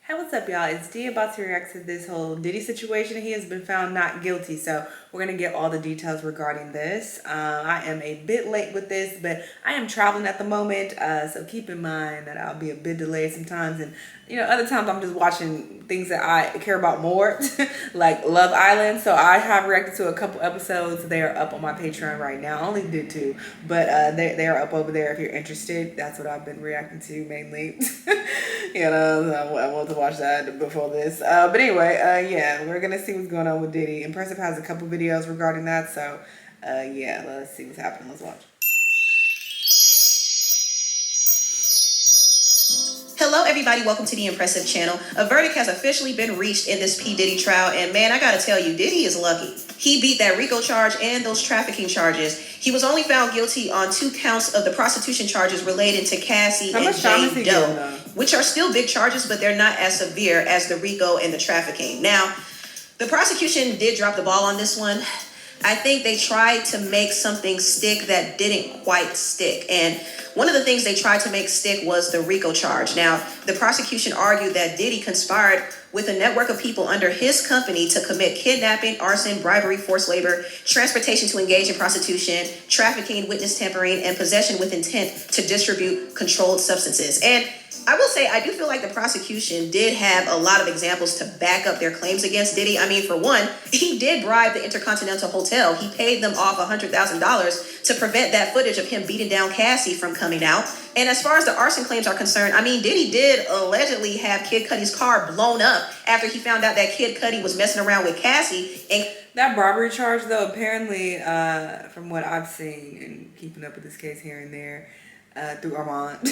Hey, what's up, y'all? It's D about to react to this whole Diddy situation. He has been found not guilty, so we're gonna get all the details regarding this. I am a bit late with this, but I am traveling at the moment, so keep in mind that I'll be a bit delayed sometimes, and other times I'm just watching things that I care about more, like Love Island. So I have reacted to a couple episodes. They are up on my Patreon right now. I only did two, but they are up over there if you're interested. That's what I've been reacting to mainly. I want to watch that before this. But anyway, yeah, we're gonna see what's going on with Diddy. Impressive has a couple videos regarding that, so yeah, let's see what's happening. Let's watch. Hello everybody, welcome to the Impressive channel. A verdict has officially been reached in this P. Diddy trial, and man, I gotta tell you, Diddy is lucky. He beat that RICO charge and those trafficking charges. He was only found guilty on 2 counts of the prostitution charges related to Cassie and Jane Doe, which are still big charges, but they're not as severe as the RICO and the trafficking. Now, the prosecution did drop the ball on this one. I think they tried to make something stick that didn't quite stick. And one of the things they tried to make stick was the RICO charge. Now, the prosecution argued that Diddy conspired with a network of people under his company to commit kidnapping, arson, bribery, forced labor, transportation to engage in prostitution, trafficking, witness tampering, and possession with intent to distribute controlled substances. And I will say, I do feel like the prosecution did have a lot of examples to back up their claims against Diddy. I mean, for one, he did bribe the Intercontinental Hotel. He paid them off $100,000 to prevent that footage of him beating down Cassie from coming out. And as far as the arson claims are concerned, I mean, Diddy did allegedly have Kid Cudi's car blown up after he found out that Kid Cudi was messing around with Cassie. And that robbery charge, though, apparently, from what I've seen and keeping up with this case here and there, through Armand.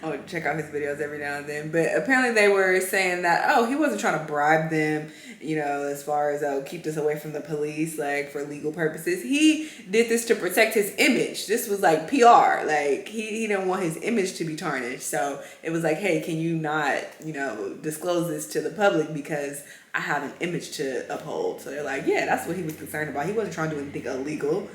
I'll check out his videos every now and then. But apparently they were saying that, oh, he wasn't trying to bribe them, as far as, oh, keep this away from the police, like, for legal purposes. He did this to protect his image. This was, like, PR. Like, he didn't want his image to be tarnished. So it was like, hey, can you not, disclose this to the public because I have an image to uphold. So they're like, yeah, that's what he was concerned about. He wasn't trying to do anything illegal.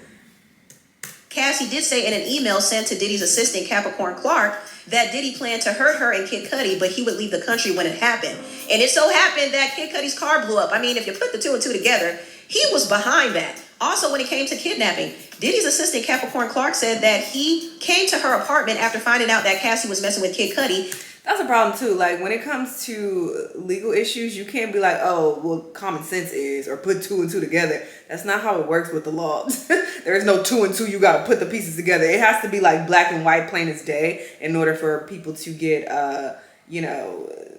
Cassie did say in an email sent to Diddy's assistant, Capricorn Clark, that Diddy planned to hurt her and Kid Cudi, but he would leave the country when it happened. And it so happened that Kid Cudi's car blew up. I mean, if you put the 2 and 2 together, he was behind that. Also, when it came to kidnapping, Diddy's assistant, Capricorn Clark, said that he came to her apartment after finding out that Cassie was messing with Kid Cudi. That's a problem too. Like, when it comes to legal issues, you can't be like, oh, well, common sense is, or put 2 and 2 together. That's not how it works with the law. There is no 2 and 2. You got to put the pieces together. It has to be like black and white, plain as day, in order for people to get,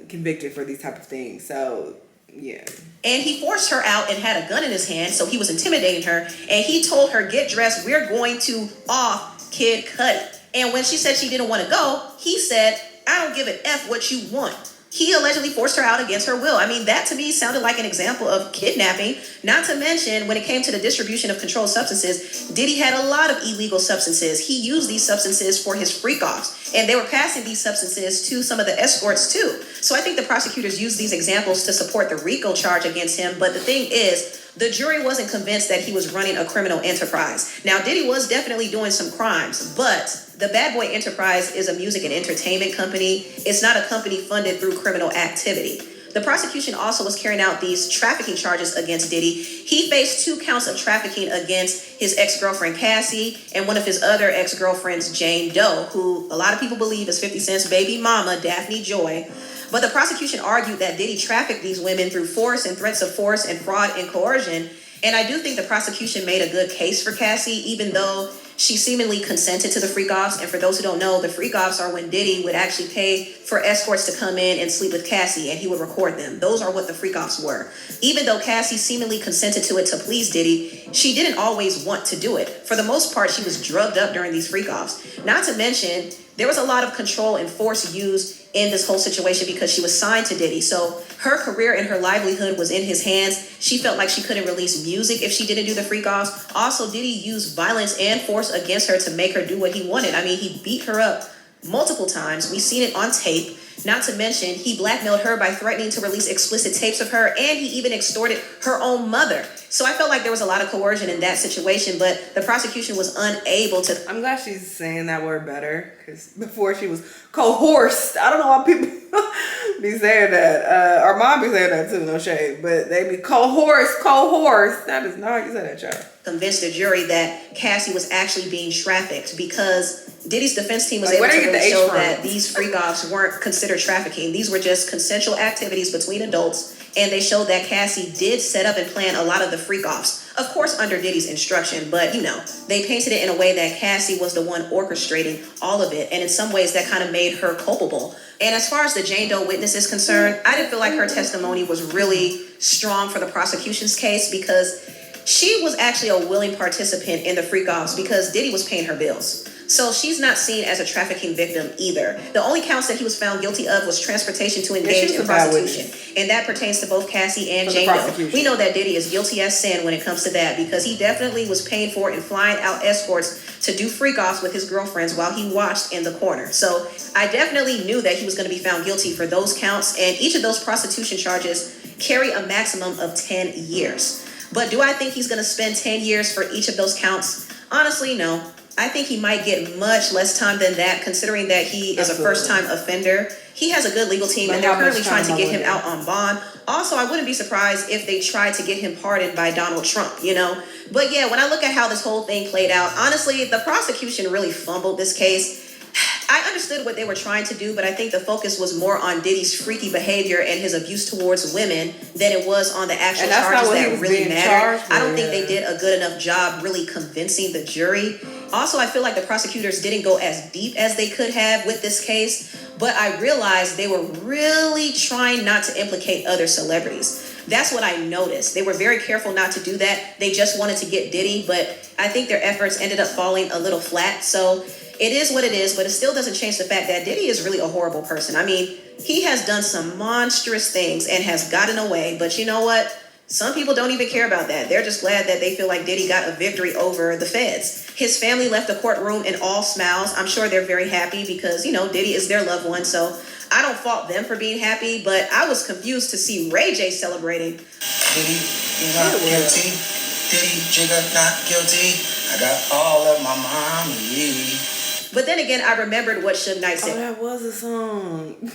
convicted for these type of things. So, yeah. And he forced her out and had a gun in his hand, so he was intimidating her. And he told her, get dressed, we're going to off Kid Cudi. And when she said she didn't want to go, he said, I don't give an F what you want. He allegedly forced her out against her will. I mean, that to me sounded like an example of kidnapping. Not to mention, when it came to the distribution of controlled substances, Diddy had a lot of illegal substances. He used these substances for his freak-offs, and they were passing these substances to some of the escorts too. So I think the prosecutors used these examples to support the RICO charge against him. But the thing is, the jury wasn't convinced that he was running a criminal enterprise. Now, Diddy was definitely doing some crimes, but the Bad Boy Enterprise is a music and entertainment company. It's not a company funded through criminal activity. The prosecution also was carrying out these trafficking charges against Diddy. He faced 2 counts of trafficking against his ex-girlfriend Cassie and one of his other ex-girlfriends, Jane Doe, who a lot of people believe is 50 Cent's baby mama, Daphne Joy. But the prosecution argued that Diddy trafficked these women through force and threats of force and fraud and coercion. And I do think the prosecution made a good case for Cassie, even though she seemingly consented to the freak-offs. And for those who don't know, the freak-offs are when Diddy would actually pay for escorts to come in and sleep with Cassie, and he would record them. Those are what the freak-offs were. Even though Cassie seemingly consented to it to please Diddy, she didn't always want to do it. For the most part, she was drugged up during these freak-offs. Not to mention, there was a lot of control and force used in this whole situation because she was signed to Diddy. So her career and her livelihood was in his hands. She felt like she couldn't release music if she didn't do the freak-offs. Also, Diddy used violence and force against her to make her do what he wanted. I mean, he beat her up multiple times. We've seen it on tape. Not to mention, he blackmailed her by threatening to release explicit tapes of her, and he even extorted her own mother. So I felt like there was a lot of coercion in that situation, but the prosecution was unable to. I'm glad she's saying that word better, because before she was coerced. I don't know why people be saying that. Our mom be saying that too, no shade. But they be coerced. That is not how you say that, child. Convinced the jury that Cassie was actually being trafficked because Diddy's defense team was Like, able where to they get really the H show from? that these freak-offs weren't considered trafficking. These were just consensual activities between adults, and they showed that Cassie did set up and plan a lot of the freak-offs. Of course, under Diddy's instruction, but they painted it in a way that Cassie was the one orchestrating all of it, and in some ways that kind of made her culpable. And as far as the Jane Doe witness is concerned, I didn't feel like her testimony was really strong for the prosecution's case because she was actually a willing participant in the freak-offs because Diddy was paying her bills. So she's not seen as a trafficking victim either. The only counts that he was found guilty of was transportation to engage in prostitution. And that pertains to both Cassie and Jane Doe. We know that Diddy is guilty as sin when it comes to that because he definitely was paying for and flying out escorts to do freak-offs with his girlfriends while he watched in the corner. So I definitely knew that he was going to be found guilty for those counts, and each of those prostitution charges carry a maximum of 10 years. But do I think he's going to spend 10 years for each of those counts? Honestly, no. I think he might get much less time than that, considering that he is a first-time offender. He has a good legal team, and they're currently trying to get him out on bond. Also, I wouldn't be surprised if they tried to get him pardoned by Donald Trump, But yeah, when I look at how this whole thing played out, honestly, the prosecution really fumbled this case. I understood what they were trying to do, but I think the focus was more on Diddy's freaky behavior and his abuse towards women than it was on the actual charges that really mattered. I don't think they did a good enough job really convincing the jury. Also, I feel like the prosecutors didn't go as deep as they could have with this case, but I realized they were really trying not to implicate other celebrities. That's what I noticed. They were very careful not to do that. They just wanted to get Diddy, but I think their efforts ended up falling a little flat. So it is what it is, but it still doesn't change the fact that Diddy is really a horrible person. I mean, he has done some monstrous things and has gotten away, but you know what? Some people don't even care about that. They're just glad that they feel like Diddy got a victory over the feds. His family left the courtroom in all smiles. I'm sure they're very happy because, Diddy is their loved one. So I don't fault them for being happy, but I was confused to see Ray J celebrating. Diddy, you're not guilty. Diddy, Jigga, not guilty. I got all of my mommy. But then again, I remembered what Suge Knight said. Oh, that was a song.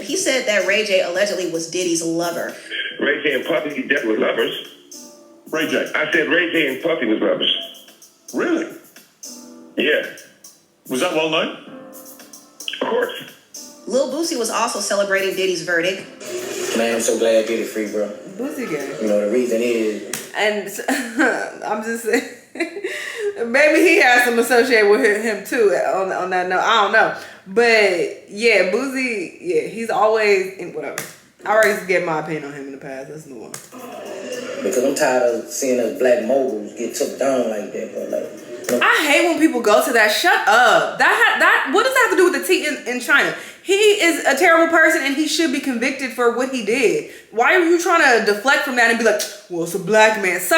He said that Ray J allegedly was Diddy's lover. Ray J and Puffy definitely were lovers. Ray J. I said Ray J and Puffy was lovers. Really? Yeah. Was that well known? Of course. Lil Boosie was also celebrating Diddy's verdict. Man, I'm so glad Diddy free, bro. Boosie gay. The reason is... And I'm just saying, maybe he has some associated with him too on that note. I don't know. But yeah, Boosie, yeah, he's always, whatever. I already gave my opinion on him in the past. Let's move on. Because I'm tired of seeing us black moguls get took down like that, bro. I hate when people go to that. Shut up. That what does that have to do with the tea in China? He is a terrible person and he should be convicted for what he did. Why are you trying to deflect from that and be like, well, it's a black man. So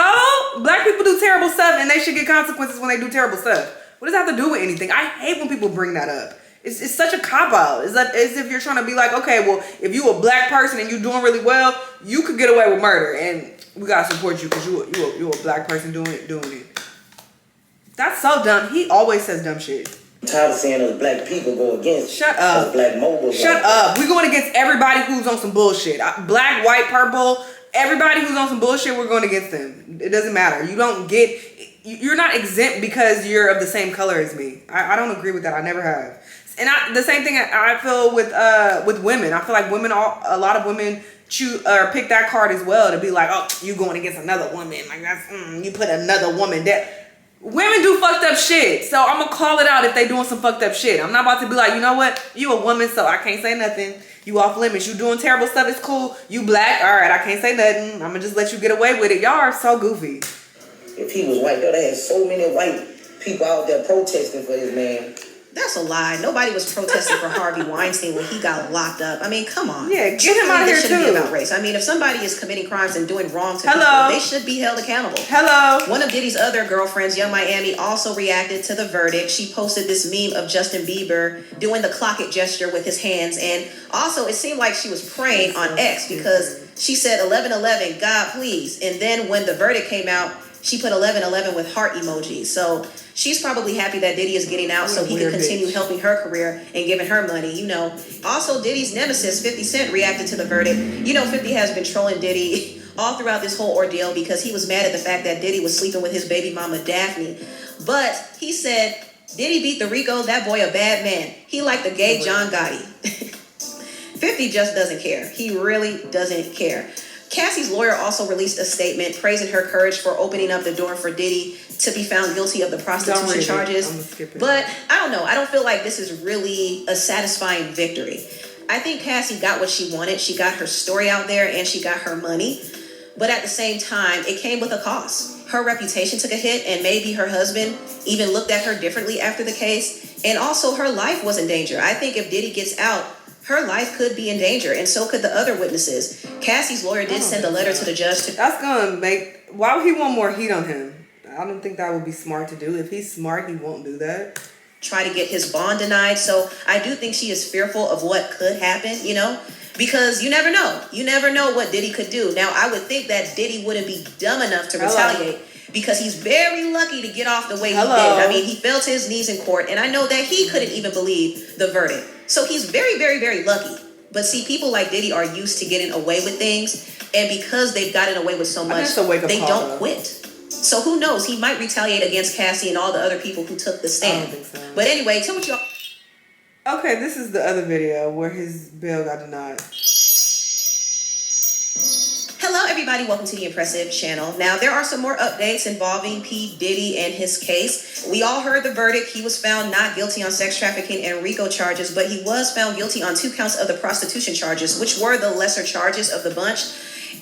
black people do terrible stuff and they should get consequences when they do terrible stuff. What does that have to do with anything? I hate when people bring that up. It's such a cop-out. It's like as if you're trying to be like, okay, well, if you a black person and you're doing really well, you could get away with murder and we gotta support you because you a black person doing it. That's so dumb. He always says dumb shit. I'm tired of seeing us black people go against Shut up. us black moguls. Shut up. We're going against everybody who's on some bullshit. Black, white, purple, everybody who's on some bullshit, we're going against them. It doesn't matter. You're not exempt because you're of the same color as me. I don't agree with that. I never have. And the same thing I feel with women. I feel like a lot of women choose or pick that card as well to be like, oh, you going against another woman. Like that's you put another woman there. Women do fucked up shit. So I'm gonna call it out if they doing some fucked up shit. I'm not about to be like, you know what? You a woman, so I can't say nothing. You off limits. You doing terrible stuff, it's cool. You black, all right, I can't say nothing. I'm gonna just let you get away with it. Y'all are so goofy. If he was white, they had so many white people out there protesting for his man. That's a lie. Nobody was protesting for Harvey Weinstein when he got locked up. I mean, come on. Yeah, get him out of here shouldn't be too. about race. I mean, if somebody is committing crimes and doing wrong to Hello. people, they should be held accountable. Hello. One of Diddy's other girlfriends, Young Miami, also reacted to the verdict. She posted this meme of Justin Bieber doing the clock it gesture with his hands. And also, it seemed like she was praying on X because she said, 11-11, God, please. And then when the verdict came out, She put 1111 with heart emojis. So she's probably happy that Diddy is getting out so he can continue helping her career and giving her money, you know. Also, Diddy's nemesis, 50 Cent, reacted to the verdict. You know, 50 has been trolling Diddy all throughout this whole ordeal because he was mad at the fact that Diddy was sleeping with his baby mama, Daphne. But he said, Diddy beat the Rico, that boy a bad man. He like the gay John Gotti. 50 just doesn't care. He really doesn't care. Cassie's lawyer also released a statement praising her courage for opening up the door for Diddy to be found guilty of the prostitution charges. But I don't know. I don't feel like this is really a satisfying victory. I think Cassie got what she wanted. She got her story out there and she got her money. But at the same time, it came with a cost. Her reputation took a hit, and maybe her husband even looked at her differently after the case. And also her life was in danger. I think if Diddy gets out, her life could be in danger, and so could the other witnesses. Cassie's lawyer did send a letter to the judge to... That's gonna make... Why would he want more heat on him? I don't think that would be smart to do. If he's smart, he won't do that. Try to get his bond denied. So I do think she is fearful of what could happen, you know? Because you never know. You never know what Diddy could do. Now, I would think that Diddy wouldn't be dumb enough to retaliate because he's very lucky to get off the way he did. I mean, he fell to his knees in court, and I know that he couldn't even believe the verdict. So he's very, very, very lucky. But see, people like Diddy are used to getting away with things, and because they've gotten away with so much, they don't quit. So who knows? He might retaliate against Cassie and all the other people who took the stand. I don't think so. But anyway, tell me what y'all... Okay, this is the other video where his bail got denied. Hello, everybody. Welcome to the Impressive Channel. Now, there are some more updates involving P. Diddy and his case. We all heard the verdict. He was found not guilty on sex trafficking and RICO charges, but he was found guilty on 2 counts of the prostitution charges, which were the lesser charges of the bunch.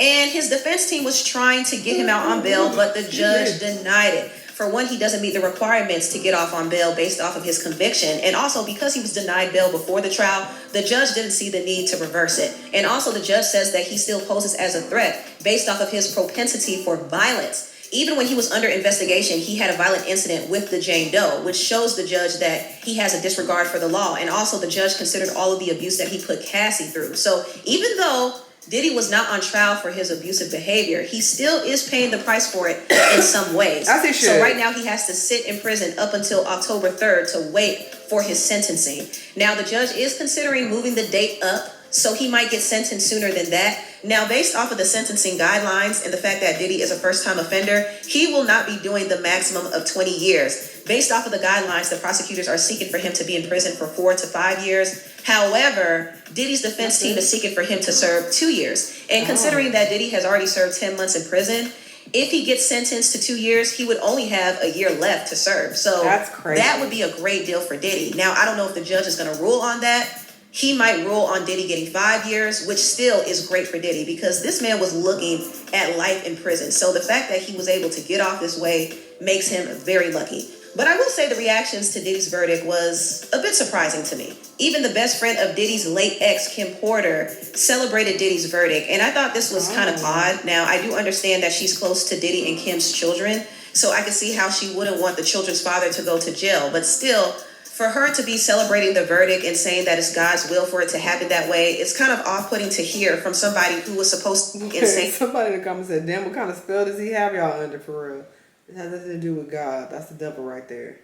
And his defense team was trying to get him out on bail, but the judge denied it. For one, he doesn't meet the requirements to get off on bail based off of his conviction. And also, because he was denied bail before the trial, the judge didn't see the need to reverse it. And also, the judge says that he still poses as a threat based off of his propensity for violence. Even when he was under investigation, he had a violent incident with the Jane Doe, which shows the judge that he has a disregard for the law. And also, the judge considered all of the abuse that he put Cassie through. So even though Diddy was not on trial for his abusive behavior, he still is paying the price for it in some ways. As he should. So right now he has to sit in prison up until October 3rd to wait for his sentencing. Now the judge is considering moving the date up, so he might get sentenced sooner than that. Now, based off of the sentencing guidelines and the fact that Diddy is a first-time offender, he will not be doing the maximum of 20 years. Based off of the guidelines, the prosecutors are seeking for him to be in prison for 4 to 5 years. However, Diddy's defense team is seeking for him to serve 2 years. And considering that Diddy has already served 10 months in prison, if he gets sentenced to 2 years, he would only have a year left to serve. So that's crazy. That would be a great deal for Diddy. Now, I don't know if the judge is going to rule on that. He might rule on Diddy getting 5 years, which still is great for Diddy because this man was looking at life in prison. So the fact that he was able to get off this way makes him very lucky. But I will say the reactions to Diddy's verdict was a bit surprising to me. Even the best friend of Diddy's late ex, Kim Porter, celebrated Diddy's verdict. And I thought this was kind of odd. Now, I do understand that she's close to Diddy and Kim's children, so I can see how she wouldn't want the children's father to go to jail. But still, for her to be celebrating the verdict and saying that it's God's will for it to happen that way, it's kind of off-putting to hear from somebody who was supposed to be insane. Somebody in the comments said, damn, what kind of spell does he have y'all under for real? It has nothing to do with God. That's the devil right there.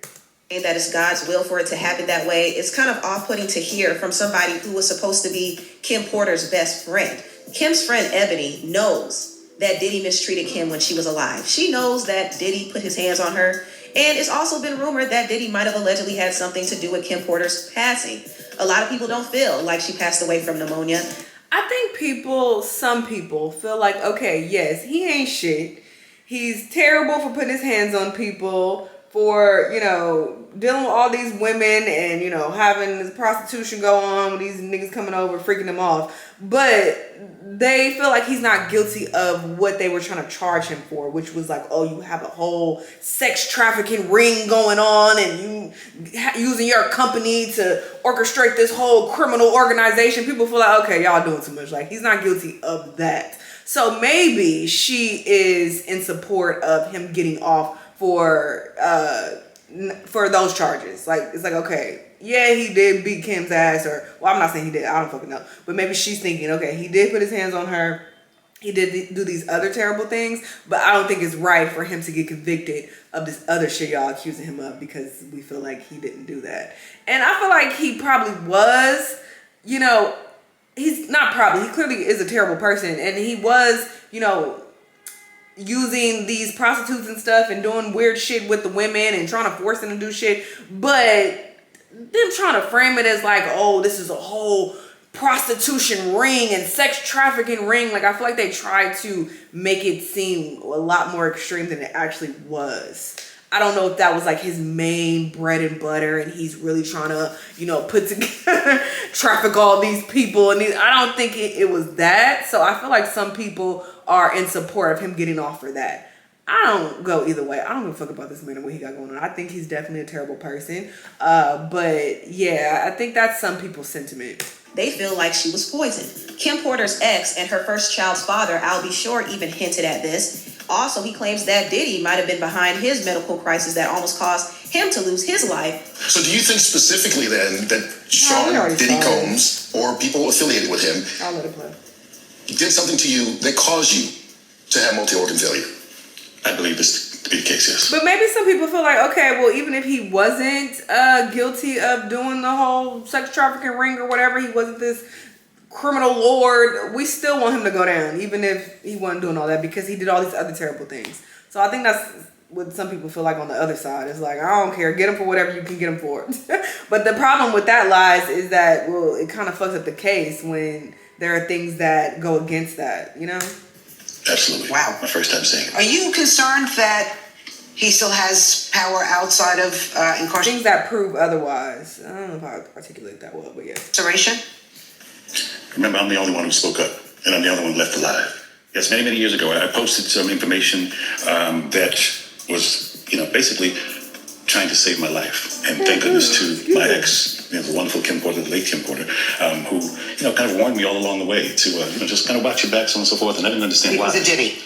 And that it's God's will for it to happen that way. It's kind of off-putting to hear from somebody who was supposed to be Kim Porter's best friend. Kim's friend Ebony knows that Diddy mistreated Kim when she was alive. She knows that Diddy put his hands on her. And it's also been rumored that Diddy might have allegedly had something to do with Kim Porter's passing. A lot of people don't feel like she passed away from pneumonia. I think some people feel like, okay, yes, he ain't shit. He's terrible for putting his hands on people, for, dealing with all these women and, having this prostitution go on with these niggas coming over, freaking them off. But they feel like he's not guilty of what they were trying to charge him for, which was like, oh, you have a whole sex trafficking ring going on and you using your company to orchestrate this whole criminal organization. People feel like, okay, y'all doing too much. Like, he's not guilty of that. So maybe she is in support of him getting off for those charges. Like, it's like, okay, yeah, he did beat Kim's ass, or, well, I'm not saying he did, I don't fucking know. But maybe she's thinking, okay, he did put his hands on her. he did do these other terrible things, but I don't think it's right for him to get convicted of this other shit y'all accusing him of, because we feel like he didn't do that. And I feel like he probably was, he's not probably, he clearly is a terrible person, and he was, using these prostitutes and stuff and doing weird shit with the women and trying to force them to do shit, but them trying to frame it as like, oh, this is a whole prostitution ring and sex trafficking ring. Like, I feel like they tried to make it seem a lot more extreme than it actually was. I don't know if that was like his main bread and butter and he's really trying to, put together, traffic all these people. And I don't think it was that. So I feel like some people are in support of him getting off for that. I don't go either way. I don't give a fuck about this man and what he got going on. I think he's definitely a terrible person. But yeah, I think that's some people's sentiment. They feel like she was poisoned. Kim Porter's ex and her first child's father, Al B. Short, even hinted at this. Also, he claims that Diddy might have been behind his medical crisis that almost caused him to lose his life. So do you think specifically then that Sean Diddy Combs or people affiliated with him I'll let it play. did something to you that caused you to have multi-organ failure? I believe this to be the case, yes. But maybe some people feel like, okay, well, even if he wasn't guilty of doing the whole sex trafficking ring or whatever, he wasn't this criminal lord, we still want him to go down, even if he wasn't doing all that, because he did all these other terrible things. So I think that's what some people feel like on the other side. It's like, I don't care, get him for whatever you can get him for. But the problem with that lies is that, well, it kind of fucks up the case when there are things that go against that, Absolutely. Wow. My first time saying it. Are you concerned that he still has power outside of incarceration? Things that prove otherwise. I don't know if I articulate that well, but yeah. Remember, I'm the only one who spoke up, and I'm the only one left alive. Yes, many, many years ago, I posted some information that was, basically trying to save my life. And thank goodness to my ex, the wonderful Kim Porter, the late Kim Porter, who, kind of warned me all along the way to, just kind of watch your back, so on and so forth. And I didn't understand why. Was it Diddy?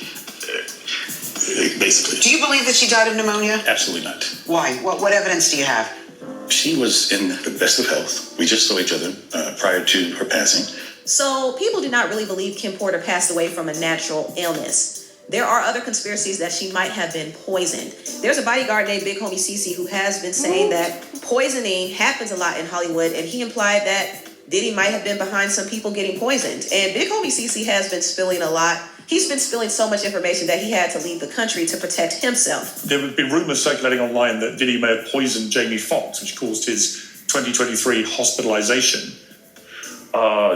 Basically. Do you believe that she died of pneumonia? Absolutely not. Why? What evidence do you have? She was in the best of health. We just saw each other prior to her passing. So people do not really believe Kim Porter passed away from a natural illness. There are other conspiracies that she might have been poisoned. There's a bodyguard named Big Homie CeCe who has been saying that poisoning happens a lot in Hollywood, and he implied that Diddy might have been behind some people getting poisoned. And Big Homie CeCe has been spilling a lot. He's been spilling so much information that he had to leave the country to protect himself. There have been rumours circulating online that Diddy may have poisoned Jamie Foxx, which caused his 2023 hospitalisation.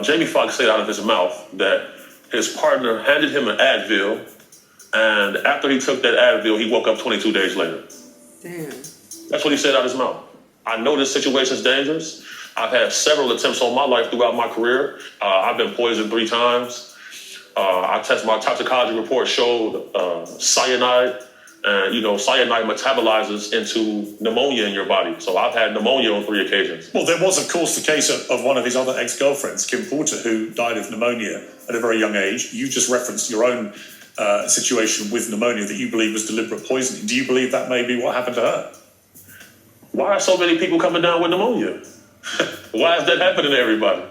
Jamie Foxx said out of his mouth that his partner handed him an Advil, and after he took that Advil, he woke up 22 days later. Damn. That's what he said out of his mouth. I know this situation is dangerous. I've had several attempts on my life throughout my career. I've been poisoned 3 times. My toxicology report showed cyanide. And, cyanide metabolizes into pneumonia in your body. So I've had pneumonia on 3 occasions. Well, there was, of course, the case of one of his other ex-girlfriends, Kim Porter, who died of pneumonia at a very young age. You just referenced your own situation with pneumonia that you believe was deliberate poisoning. Do you believe that may be what happened to her? Why are so many people coming down with pneumonia? Why is that happening to everybody?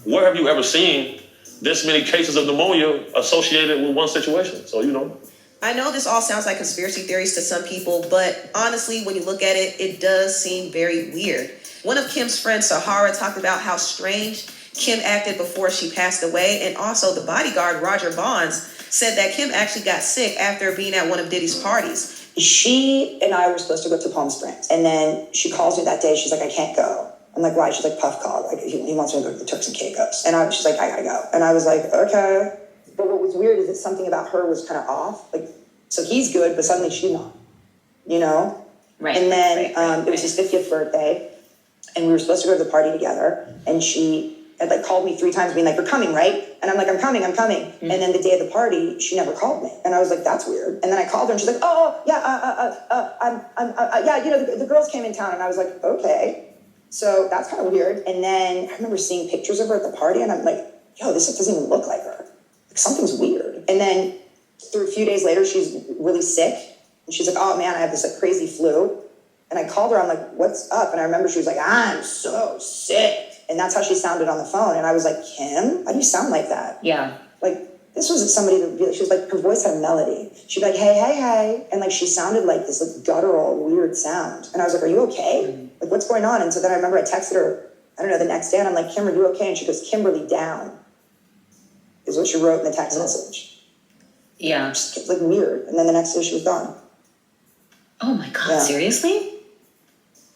Where have you ever seen this many cases of pneumonia associated with one situation? So, I know this all sounds like conspiracy theories to some people, but honestly, when you look at it, it does seem very weird. One of Kim's friends, Sahara, talked about how strange Kim acted before she passed away, and also the bodyguard, Roger Bonds, said that Kim actually got sick after being at one of Diddy's parties. She and I were supposed to go to Palm Springs, and then she calls me that day. She's like, I can't go. I'm like, why? She's like, Puff called. Like, he wants me to go to the Turks and Caicos. And she's like, I gotta go. And I was like, okay. But what was weird is that something about her was kind of off. Like, so he's good, but suddenly she's not, Right. And then it was his 50th birthday, and we were supposed to go to the party together. And she had called me 3 times being like, you're coming, right? And I'm like, I'm coming. Mm-hmm. And then the day of the party, she never called me. And I was like, that's weird. And then I called her and she's like, the girls came in town. And I was like, okay. So that's kind of weird. And then I remember seeing pictures of her at the party, and I'm like, yo, this doesn't even look like her. Like, something's weird. And then a few days later, she's really sick. And she's like, oh man, I have this crazy flu. And I called her, I'm like, what's up? And I remember she was like, I'm so sick. And that's how she sounded on the phone. And I was like, Kim, how do you sound like that? Yeah. Like, This was somebody that would be like, she was like, her voice had a melody. She'd be like, hey, hey, hey. And like, she sounded like this like guttural, weird sound. And I was like, are you okay? Like, what's going on? And so then I remember I texted her, I don't know, the next day, and I'm like, Kim, are you okay? And she goes, Kimberly down, is what she wrote in the text message. Yeah. Just like weird. And then the next day she was gone. Oh my God, Yeah. seriously?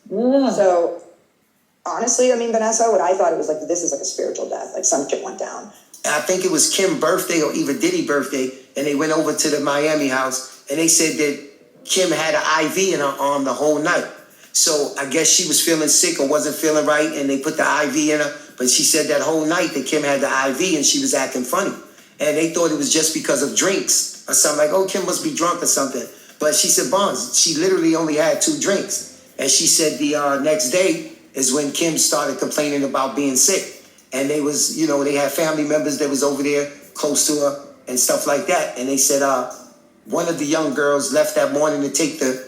Whoa. So honestly, I mean, Vanessa, what I thought it was like, this is like a spiritual death. Like some shit went down. I think it was Kim's birthday or even Diddy's birthday, and they went over to the Miami house, and they said that Kim had an IV in her arm the whole night. So I guess she was feeling sick or wasn't feeling right, and they put the IV in her. But she said that whole night that Kim had the IV, and she was acting funny. And they thought it was just because of drinks or something, like, oh, Kim must be drunk or something. But she said, Bonds, she literally only had 2 drinks. And she said the next day is when Kim started complaining about being sick. And they was, you know, they had family members that was over there close to her and stuff like that. And they said one of the young girls left that morning to take the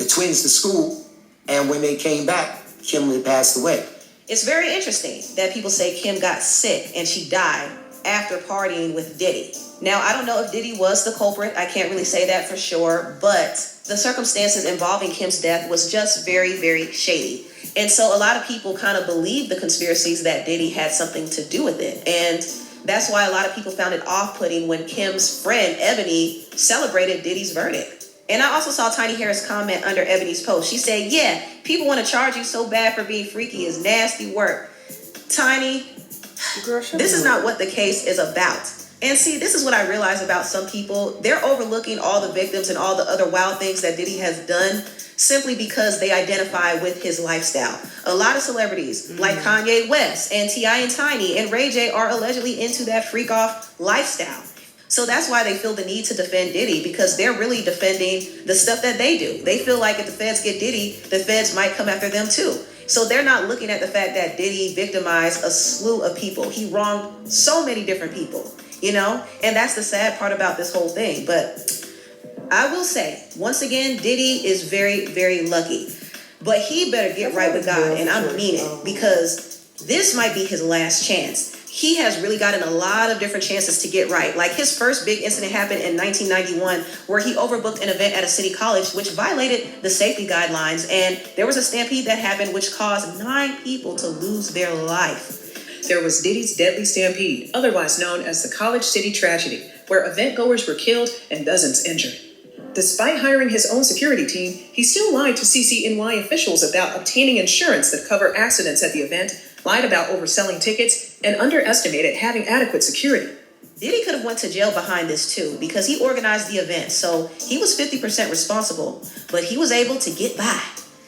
twins to school. And when they came back, Kim had passed away. It's very interesting that people say Kim got sick and she died after partying with Diddy. Now, I don't know if Diddy was the culprit. I can't really say that for sure. But the circumstances involving Kim's death was just very, very shady. And so a lot of people kind of believe the conspiracies that Diddy had something to do with it. And that's why a lot of people found it off-putting when Kim's friend, Ebony, celebrated Diddy's verdict. And I also saw Tiny Harris comment under Ebony's post. She said, yeah, people want to charge you so bad for being freaky is nasty work. Tiny, this is not what the case is about. And see, this is what I realize about some people. They're overlooking all the victims and all the other wild things that Diddy has done simply because they identify with his lifestyle. A lot of celebrities like Kanye West and T.I. and Tiny and Ray J are allegedly into that freak off lifestyle. So that's why they feel the need to defend Diddy, because they're really defending the stuff that they do. They feel like if the feds get Diddy, the feds might come after them too. So they're not looking at the fact that Diddy victimized a slew of people. He wronged so many different people, you know? And that's the sad part about this whole thing. But I will say, once again, Diddy is very, very lucky. But he better get right with God, and I mean it, because this might be his last chance. He has really gotten a lot of different chances to get right. Like his first big incident happened in 1991, where he overbooked an event at a city college, which violated the safety guidelines. And there was a stampede that happened, which caused 9 people to lose their life. There was Diddy's deadly stampede, otherwise known as the College City Tragedy, where event-goers were killed and dozens injured. Despite hiring his own security team, he still lied to CCNY officials about obtaining insurance that covered accidents at the event, lied about overselling tickets, and underestimated having adequate security. Diddy could have went to jail behind this too, because he organized the event, so he was 50% responsible, but he was able to get by.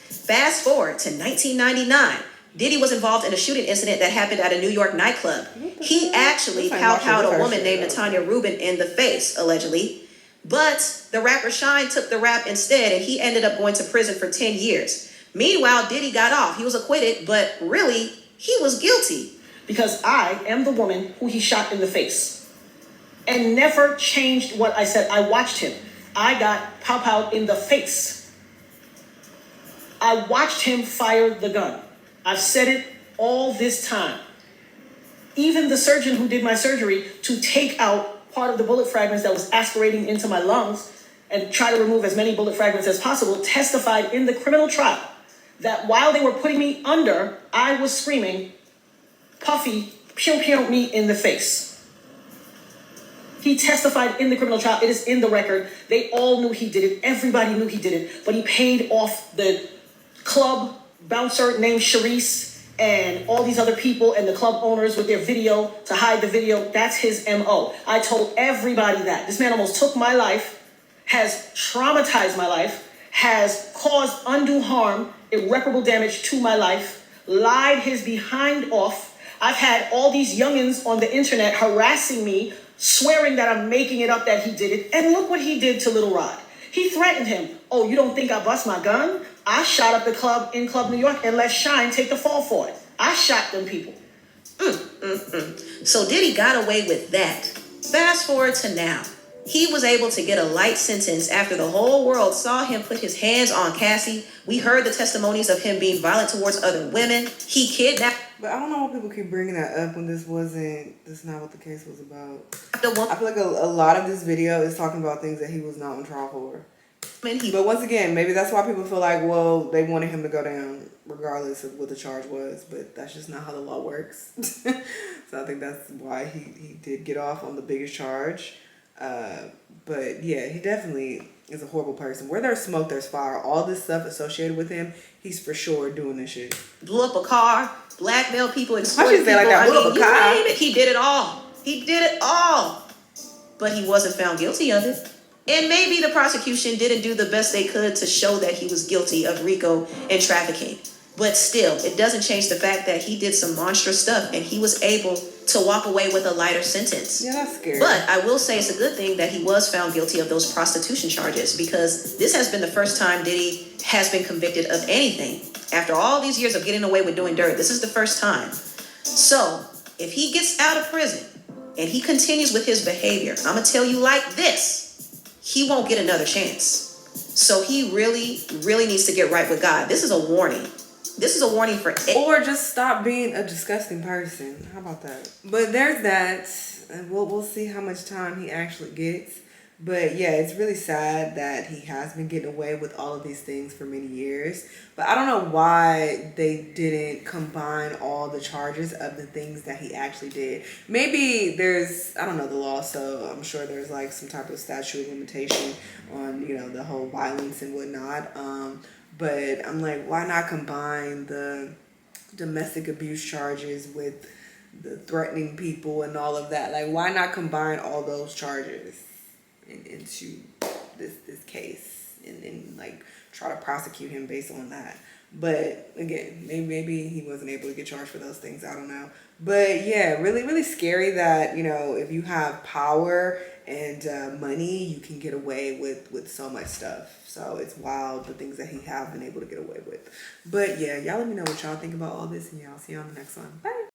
Fast forward to 1999. Diddy was involved in a shooting incident that happened at a New York nightclub. He actually pow-powed a woman named Natanya Rubin in the face, allegedly. But the rapper Shine took the rap instead, and he ended up going to prison for 10 years. Meanwhile, Diddy got off. He was acquitted, but really, he was guilty. Because I am the woman who he shot in the face. And never changed what I said. I watched him. I got pow-powed in the face. I watched him fire the gun. I've said it all this time. Even the surgeon who did my surgery to take out part of the bullet fragments that was aspirating into my lungs and try to remove as many bullet fragments as possible testified in the criminal trial that while they were putting me under, I was screaming, Puffy, pew pew me in the face. He testified in the criminal trial. It is in the record. They all knew he did it. Everybody knew he did it. But he paid off the club bouncer named Sharice and all these other people and the club owners with their video to hide the video. That's his MO. I told everybody that. This man almost took my life, has traumatized my life, has caused undue harm, irreparable damage to my life, lied his behind off. I've had all these youngins on the internet harassing me, swearing that I'm making it up that he did it. And look what he did to Little Rod. He threatened him. Oh, you don't think I bust my gun? I shot up the club in Club New York and let Shine take the fall for it. I shot them people. So Diddy got away with that. Fast forward to now. He was able to get a light sentence after the whole world saw him put his hands on Cassie. We heard the testimonies of him being violent towards other women. He kidnapped But I don't know why people keep bringing that up when that's not what the case was about. The I feel like a lot of this video is talking about things that he was not on trial for. woman he But once again, maybe that's why people feel like, well, they wanted him to go down regardless of what the charge was, but that's just not how the law works. So I think that's why he did get off on the biggest charge. But yeah, he definitely is a horrible person. Where there's smoke, there's fire. All this stuff associated with him, he's for sure doing this shit. blew up a car, blackmailed people, Why exploited she say like people. that? Blew up a you car? name it. He did it all. He did it all. But he wasn't found guilty of it. And maybe the prosecution didn't do the best they could to show that he was guilty of RICO and trafficking. But still, it doesn't change the fact that he did some monstrous stuff and he was able to walk away with a lighter sentence. Yeah, that's scary. But I will say it's a good thing that he was found guilty of those prostitution charges, because this has been the first time Diddy has been convicted of anything. After all these years of getting away with doing dirt, this is the first time. So if he gets out of prison and he continues with his behavior, I'm going to tell you like this, he won't get another chance. So he really, really needs to get right with God. This is a warning. This is a warning for... Or just stop being a disgusting person. How about that? But there's that. And we'll see how much time he actually gets. But yeah, it's really sad that he has been getting away with all of these things for many years. But I don't know why they didn't combine all the charges of the things that he actually did. Maybe I don't know the law, so I'm sure there's like some type of statute of limitation on, the whole violence and whatnot. But I'm like, why not combine the domestic abuse charges with the threatening people and all of that? Like, why not combine all those charges into this case and like try to prosecute him based on that? But again, maybe he wasn't able to get charged for those things. I don't know. But yeah, really, really scary that, if you have power and money, you can get away with so much stuff. So it's wild the things that he have been able to get away with. But yeah, y'all let me know what y'all think about all this, and y'all see you on the next one. Bye.